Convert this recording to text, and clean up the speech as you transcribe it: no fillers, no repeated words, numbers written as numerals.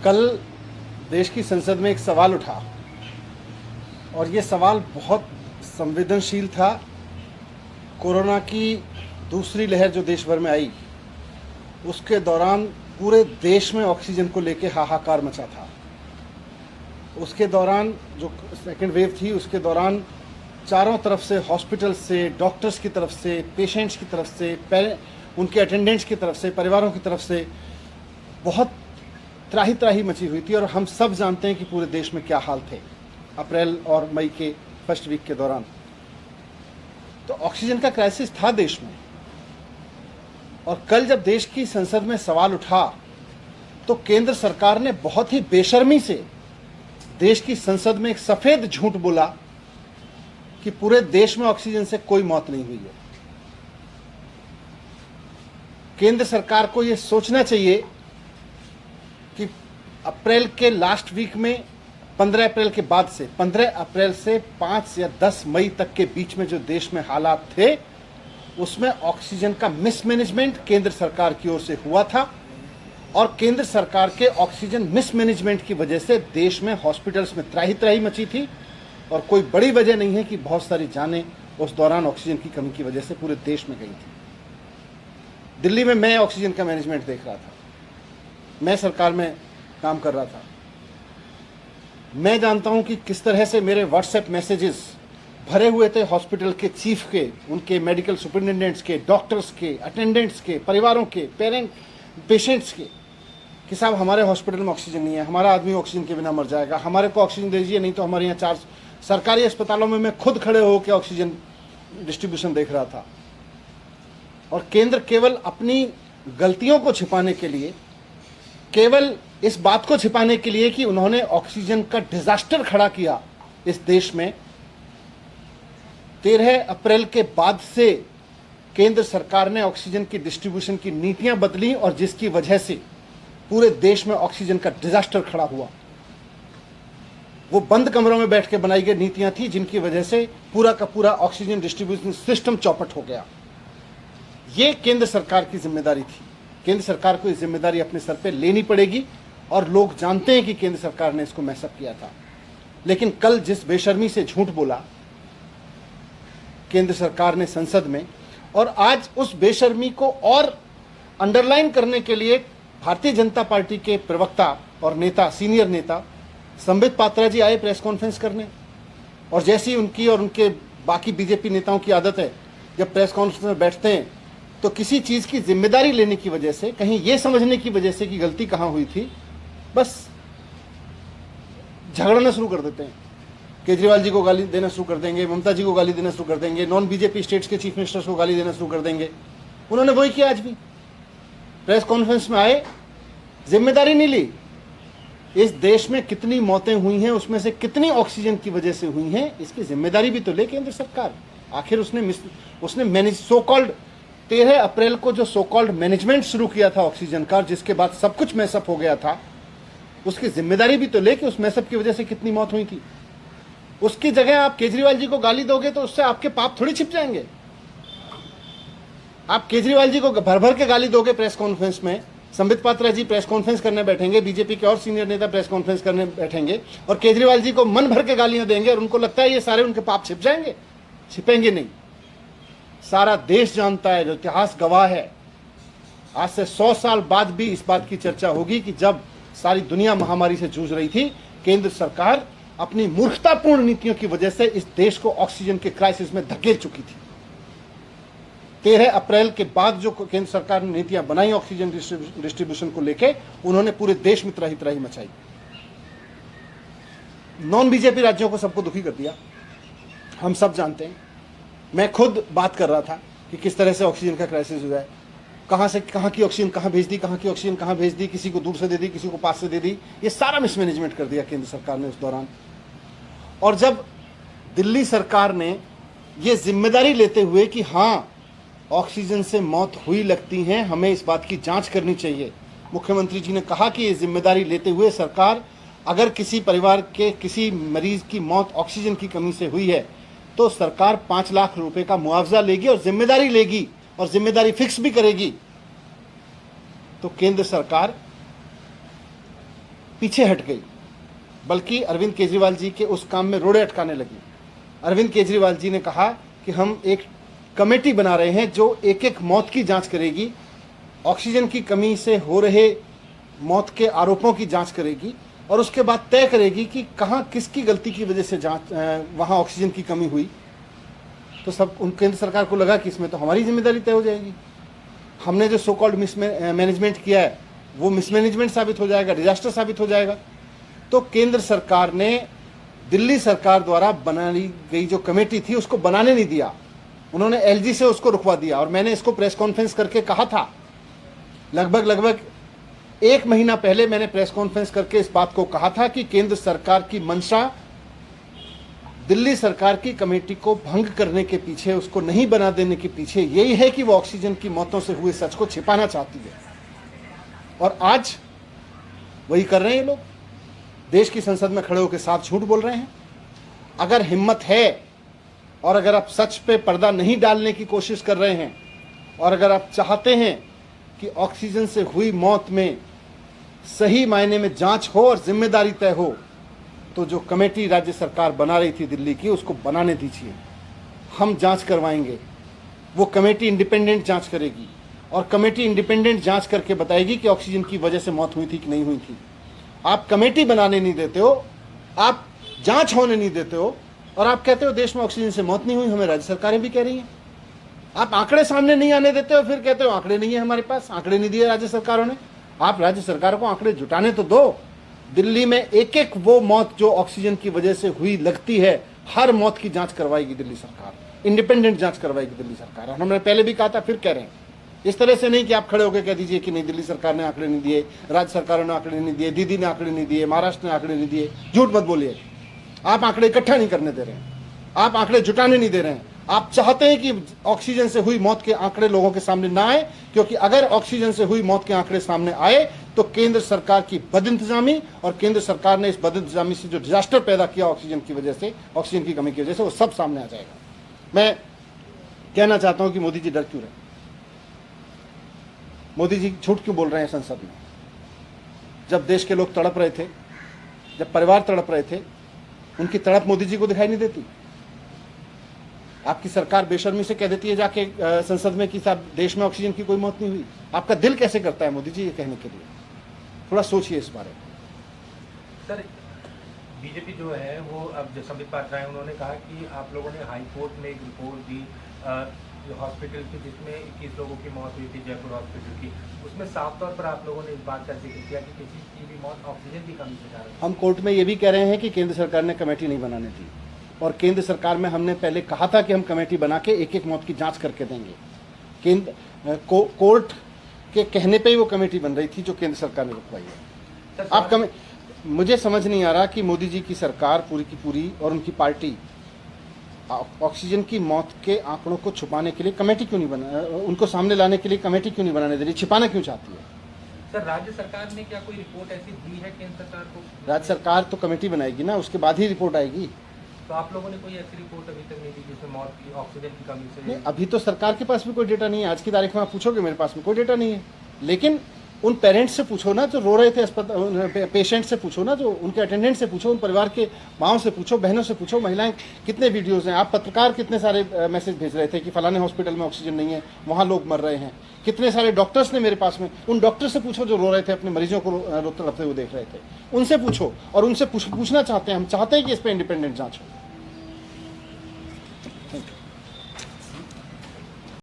कल देश की संसद में एक सवाल उठा और ये सवाल बहुत संवेदनशील था। कोरोना की दूसरी लहर जो देश भर में आई, उसके दौरान पूरे देश में ऑक्सीजन को लेके हाहाकार मचा था। उसके दौरान जो सेकेंड वेव थी, उसके दौरान चारों तरफ से, हॉस्पिटल से, डॉक्टर्स की तरफ से, पेशेंट्स की तरफ से, उनके अटेंडेंट्स की तरफ से, परिवारों की तरफ से बहुत त्राही त्राही मची हुई थी। और हम सब जानते हैं कि पूरे देश में क्या हाल थे अप्रैल और मई के फर्स्ट वीक के दौरान। तो ऑक्सीजन का क्राइसिस था देश में। और कल जब देश की संसद में सवाल उठा तो केंद्र सरकार ने बहुत ही बेशर्मी से देश की संसद में एक सफेद झूठ बोला कि पूरे देश में ऑक्सीजन से कोई मौत नहीं हुई है। केंद्र सरकार को यह सोचना चाहिए कि अप्रैल के लास्ट वीक में 15 अप्रैल के बाद से 15 अप्रैल से 5 या 10 मई तक के बीच में जो देश में हालात थे, उसमें ऑक्सीजन का मिसमैनेजमेंट केंद्र सरकार की ओर से हुआ था। और केंद्र सरकार के ऑक्सीजन मिसमैनेजमेंट की वजह से देश में हॉस्पिटल्स में त्राही त्राही मची थी। और कोई बड़ी वजह नहीं है कि बहुत सारी जानें उस दौरान ऑक्सीजन की कमी की वजह से पूरे देश में गई थी। दिल्ली में मैं ऑक्सीजन का मैनेजमेंट देख रहा था, मैं सरकार में काम कर रहा था। मैं जानता हूं कि किस तरह से मेरे व्हाट्सएप मैसेजेस भरे हुए थे हॉस्पिटल के चीफ के, उनके मेडिकल सुपरिटेंडेंट्स के, डॉक्टर्स के, अटेंडेंट्स के, परिवारों के, पेशेंट्स के, कि साहब हमारे हॉस्पिटल में ऑक्सीजन नहीं है, हमारा आदमी ऑक्सीजन के बिना मर जाएगा, हमारे को ऑक्सीजन दीजिए, नहीं तो हमारे यहाँ 4 सरकारी अस्पतालों में मैं खुद खड़े होकर ऑक्सीजन डिस्ट्रीब्यूशन देख रहा था। और केंद्र केवल अपनी गलतियों को छिपाने के लिए, केवल इस बात को छिपाने के लिए कि उन्होंने ऑक्सीजन का डिजास्टर खड़ा किया इस देश में, 13 अप्रैल के बाद से केंद्र सरकार ने ऑक्सीजन की डिस्ट्रीब्यूशन की नीतियां बदली और जिसकी वजह से पूरे देश में ऑक्सीजन का डिजास्टर खड़ा हुआ। वो बंद कमरों में बैठ के बनाई गई नीतियां थी जिनकी वजह से पूरा का पूरा ऑक्सीजन डिस्ट्रीब्यूशन सिस्टम चौपट हो गया। ये केंद्र सरकार की जिम्मेदारी थी। केंद्र सरकार को इस जिम्मेदारी अपने सर पे लेनी पड़ेगी और लोग जानते हैं कि केंद्र सरकार ने इसको मैसअप किया था। लेकिन कल जिस बेशर्मी से झूठ बोला केंद्र सरकार ने संसद में, और आज उस बेशर्मी को और अंडरलाइन करने के लिए भारतीय जनता पार्टी के प्रवक्ता और नेता, सीनियर नेता संबित पात्रा जी आए प्रेस कॉन्फ्रेंस करने। और जैसी उनकी और उनके बाकी बीजेपी नेताओं की आदत है, जब प्रेस कॉन्फ्रेंस में बैठते हैं तो किसी चीज की जिम्मेदारी लेने की वजह से, कहीं यह समझने की वजह से कि गलती कहां हुई थी, बस झगड़ना शुरू कर देते हैं। केजरीवाल जी को गाली देना शुरू कर देंगे, ममता जी को गाली देना शुरू कर देंगे, नॉन बीजेपी स्टेट्स के चीफ मिनिस्टर्स को गाली देना शुरू कर देंगे। उन्होंने वही किया। आज भी प्रेस कॉन्फ्रेंस में आए, जिम्मेदारी नहीं ली। इस देश में कितनी मौतें हुई हैं, उसमें से कितनी ऑक्सीजन की वजह से हुई हैं, इसकी जिम्मेदारी भी तो ले केंद्र सरकार। आखिर उसने मैनेज सो कॉल्ड 13 अप्रैल को जो सो कॉल्ड मैनेजमेंट शुरू किया था ऑक्सीजन का, जिसके बाद सब कुछ मैसअप हो गया था, उसकी जिम्मेदारी भी तो ले कि उस मैसअप की वजह से कितनी मौत हुई थी। उसकी जगह आप केजरीवाल जी को गाली दोगे तो उससे आपके पाप थोड़ी छिप जाएंगे। आप केजरीवाल जी को भर भर के गाली दोगे प्रेस कॉन्फ्रेंस में, संबित पात्रा जी प्रेस कॉन्फ्रेंस करने बैठेंगे, बीजेपी के और सीनियर नेता प्रेस कॉन्फ्रेंस करने बैठेंगे और केजरीवाल जी को मन भर के गालियां देंगे और उनको लगता है ये सारे उनके पाप छिप जाएंगे। छिपेंगे नहीं। सारा देश जानता है, जो इतिहास गवाह है, आज से 100 साल बाद भी इस बात की चर्चा होगी कि जब सारी दुनिया महामारी से जूझ रही थी, केंद्र सरकार अपनी मूर्खतापूर्ण नीतियों की वजह से इस देश को ऑक्सीजन के क्राइसिस में धकेल चुकी थी। 13 अप्रैल के बाद जो केंद्र सरकार ने नीतियां बनाई ऑक्सीजन डिस्ट्रीब्यूशन को लेके, उन्होंने पूरे देश में त्राही त्राही मचाई। नॉन बीजेपी राज्यों को सबको दुखी कर दिया, हम सब जानते हैं। मैं खुद बात कर रहा था कि किस तरह से ऑक्सीजन का क्राइसिस हुआ है, कहां से कहां की ऑक्सीजन कहां भेज दी, कहां की ऑक्सीजन कहां भेज दी, किसी को दूर से दे दी, किसी को पास से दे दी। ये सारा मिसमैनेजमेंट कर दिया केंद्र सरकार ने उस दौरान। और जब दिल्ली सरकार ने ये जिम्मेदारी लेते हुए कि हां ऑक्सीजन से मौत हुई लगती है, हमें इस बात की जांच करनी चाहिए, मुख्यमंत्री जी ने कहा कि ये जिम्मेदारी लेते हुए सरकार, अगर किसी परिवार के किसी मरीज की मौत ऑक्सीजन की कमी से हुई है तो सरकार 5 लाख रुपए का मुआवजा लेगी और जिम्मेदारी लेगी और जिम्मेदारी फिक्स भी करेगी। तो केंद्र सरकार पीछे हट गई, बल्कि अरविंद केजरीवाल जी के उस काम में रोड़े अटकाने लगी। अरविंद केजरीवाल जी ने कहा कि हम एक कमेटी बना रहे हैं जो एक एक मौत की जांच करेगी, ऑक्सीजन की कमी से हो रहे मौत के आरोपों की जांच करेगी और उसके बाद तय करेगी कि कहां किसकी गलती की वजह से वहां ऑक्सीजन की कमी हुई। तो सब उन केंद्र सरकार को लगा कि इसमें तो हमारी जिम्मेदारी तय हो जाएगी, हमने जो सो कॉल्ड मिसमैनेजमेंट किया है वो मिसमैनेजमेंट साबित हो जाएगा, डिजास्टर साबित हो जाएगा। तो केंद्र सरकार ने दिल्ली सरकार द्वारा बनाई गई जो कमेटी थी उसको बनाने नहीं दिया, उन्होंने एलजी से उसको रुकवा दिया। और मैंने इसको प्रेस कॉन्फ्रेंस करके कहा था, लगभग 1 महीना पहले मैंने प्रेस कॉन्फ्रेंस करके इस बात को कहा था कि केंद्र सरकार की मंशा दिल्ली सरकार की कमेटी को भंग करने के पीछे, उसको नहीं बना देने के पीछे यही है कि वो ऑक्सीजन की मौतों से हुए सच को छिपाना चाहती है। और आज वही कर रहे हैं ये लोग, देश की संसद में खड़े होकर साफ झूठ बोल रहे हैं। अगर हिम्मत है और अगर आप सच पे पर्दा नहीं डालने की कोशिश कर रहे हैं और अगर आप चाहते हैं कि ऑक्सीजन से हुई मौत में सही मायने में जांच हो और जिम्मेदारी तय हो, तो जो कमेटी राज्य सरकार बना रही थी दिल्ली की, उसको बनाने दीजिए, हम जांच करवाएंगे। वो कमेटी इंडिपेंडेंट जांच करेगी और कमेटी इंडिपेंडेंट जांच करके बताएगी कि ऑक्सीजन की वजह से मौत हुई थी कि नहीं हुई थी। आप कमेटी बनाने नहीं देते हो, आप जांच होने नहीं देते हो और आप कहते हो देश में ऑक्सीजन से मौत नहीं हुई, हमें राज्य सरकारें भी कह रही हैं। आप आंकड़े सामने नहीं आने देते हो, फिर कहते हो आंकड़े नहीं है हमारे पास, आंकड़े नहीं दिए राज्य सरकारों ने। आप राज्य सरकारों को आंकड़े जुटाने तो दो। दिल्ली में एक एक वो मौत जो ऑक्सीजन की वजह से हुई लगती है, हर मौत की जांच करवाएगी दिल्ली सरकार, इंडिपेंडेंट जांच करवाएगी दिल्ली सरकार। और हमने पहले भी कहा था, फिर कह रहे हैं, इस तरह से नहीं कि आप खड़े होकर कह दीजिए कि नहीं दिल्ली सरकार ने आंकड़े नहीं दिए, राज्य सरकारों ने आंकड़े नहीं दिए, दीदी ने आंकड़े नहीं दिए, महाराष्ट्र ने आंकड़े नहीं दिए। झूठ मत बोलिए, आप आंकड़े इकट्ठा नहीं करने दे रहे हैं, आप आंकड़े जुटाने नहीं दे रहे हैं। आप चाहते हैं कि ऑक्सीजन से हुई मौत के आंकड़े लोगों के सामने ना आए, क्योंकि अगर ऑक्सीजन से हुई मौत के आंकड़े सामने आए तो केंद्र सरकार की बदइंतजामी और केंद्र सरकार ने इस बदइंतजामी से जो डिजास्टर पैदा किया ऑक्सीजन की वजह से, ऑक्सीजन की कमी की वजह से, वो सब सामने आ जाएगा। मैं कहना चाहता हूं कि मोदी जी डर क्यों रहे, मोदी जी झूठ क्यों बोल रहे हैं संसद में? जब देश के लोग तड़प रहे थे, जब परिवार तड़प रहे थे, उनकी तड़प मोदी जी को दिखाई नहीं देती? आपकी सरकार बेशर्मी से कह देती है जाके संसद में कि साहब देश में ऑक्सीजन की कोई मौत नहीं हुई। आपका दिल कैसे करता है मोदी जी ये कहने के लिए? थोड़ा सोचिए इस बारे में। सर, बीजेपी जो है वो अब जो संबित पात्रा है, उन्होंने कहा कि आप लोगों ने हाई कोर्ट में एक रिपोर्ट दी हॉस्पिटल की जिसमें 21 लोगों की मौत हुई थी, जयपुर हॉस्पिटल की। उसमें साफ तौर पर आप लोगों ने इस बात का जिक्र किया कि किसी की भी मौत ऑक्सीजन की कमी से कारण। हम कोर्ट में ये भी कह रहे हैं कि केंद्र सरकार ने कमेटी नहीं बनाने दी, और केंद्र सरकार में हमने पहले कहा था कि हम कमेटी बना के एक एक मौत की जांच करके देंगे। कोर्ट के कहने पे ही वो कमेटी बन रही थी जो केंद्र सरकार ने रुकवाई है। आप मुझे समझ नहीं आ रहा कि मोदी जी की सरकार पूरी की पूरी और उनकी पार्टी ऑक्सीजन की मौत के आंकड़ों को छुपाने के लिए कमेटी क्यों नहीं बना, उनको सामने लाने के लिए कमेटी क्यों नहीं बनाने दे रही, छिपाना क्यों चाहती है? सर, राज्य सरकार ने क्या कोई रिपोर्ट ऐसी दी है केंद्र सरकार को? राज्य सरकार तो कमेटी बनाएगी ना, उसके बाद ही रिपोर्ट आएगी। तो आप लोगों ने कोई ऐसी रिपोर्ट अभी तक नहीं दी जिसमें मौत की ऑक्सीजन की कमी से? नहीं, अभी तो सरकार के पास भी कोई डेटा नहीं है। आज की तारीख में आप पूछोगे, मेरे पास में कोई डेटा नहीं है। लेकिन उन पेरेंट्स से पूछो ना जो रो रहे थे अस्पताल, पेशेंट से पूछो ना, जो उनके अटेंडेंट से पूछो, उन परिवार के माँओं से पूछो, बहनों से पूछो, महिलाएं कितने वीडियोज़ हैं। आप पत्रकार कितने सारे मैसेज भेज रहे थे कि फलाने हॉस्पिटल में ऑक्सीजन नहीं है, वहाँ लोग मर रहे हैं। कितने सारे डॉक्टर्स ने मेरे पास में, उन डॉक्टर से पूछो जो रो रहे थे, अपने मरीजों को तड़पते हुए देख रहे थे, उनसे पूछो। और उनसे पूछना चाहते हैं, हम चाहते हैं कि इस पर इंडिपेंडेंट जाँच हो।